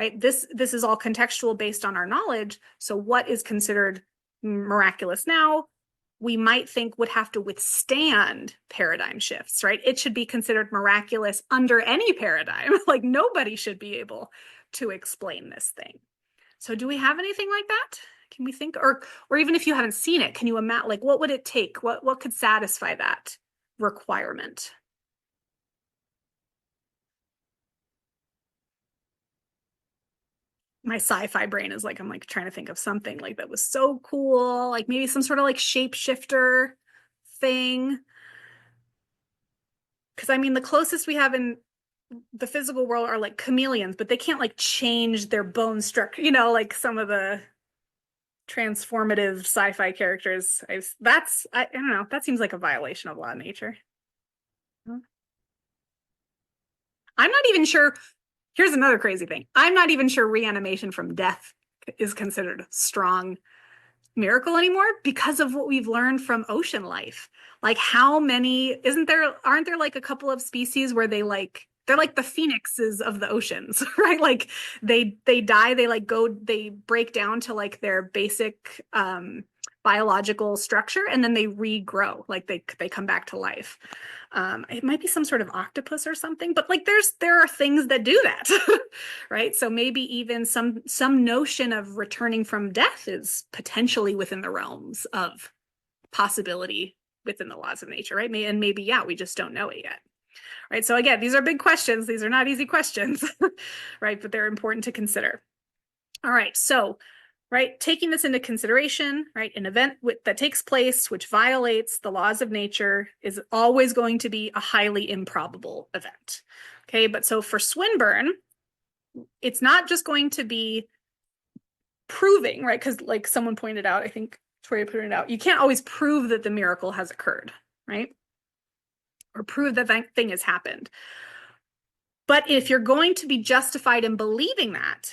right? This is all contextual based on our knowledge. So what is considered miraculous now, we might think would have to withstand paradigm shifts, right? It should be considered miraculous under any paradigm. Like nobody should be able to explain this thing. So do we have anything like that? Can we think, or even if you haven't seen it, can you imagine, like, what would it take? What could satisfy that requirement? My sci-fi brain is like, I'm like trying to think of something like that was so cool, like maybe some sort of like shapeshifter thing. Because I mean, the closest we have in the physical world are like chameleons, but they can't like change their bone structure, like some of the transformative sci-fi characters. I don't know, that seems like a violation of law of nature. I'm not even sure. Here's another crazy thing. I'm not even sure reanimation from death is considered a strong miracle anymore because of what we've learned from ocean life. Like how many, aren't there like a couple of species where they're like the phoenixes of the oceans, right? Like they die, they break down to like their basic biological structure and then they regrow, like they come back to life. It might be some sort of octopus or something, but like there are things that do that, right? So maybe even some notion of returning from death is potentially within the realms of possibility within the laws of nature, right? And maybe, yeah, we just don't know it yet, right? So again, these are big questions. These are not easy questions, right? But they're important to consider. All right, so right, taking this into consideration, right, an event that takes place which violates the laws of nature is always going to be a highly improbable event. Okay, but so for Swinburne, it's not just going to be proving, right? Because like someone pointed out, I think Tori pointed out, you can't always prove that the miracle has occurred, right? Or prove that that thing has happened. But if you're going to be justified in believing that,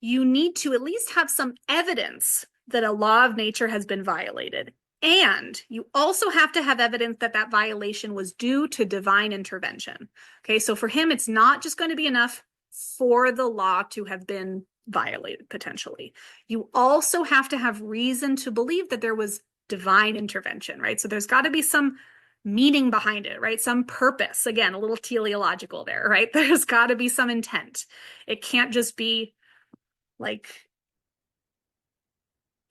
you need to at least have some evidence that a law of nature has been violated. And you also have to have evidence that that violation was due to divine intervention. Okay, so for him, it's not just going to be enough for the law to have been violated potentially. You also have to have reason to believe that there was divine intervention, right? So there's got to be some meaning behind it, right? Some purpose. Again, a little teleological there, right? There's got to be some intent. It can't just be like,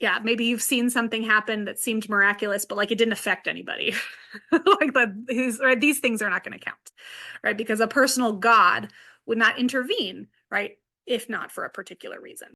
yeah, maybe you've seen something happen that seemed miraculous, but like it didn't affect anybody. Like these things are not going to count, right? Because a personal God would not intervene, right? If not for a particular reason.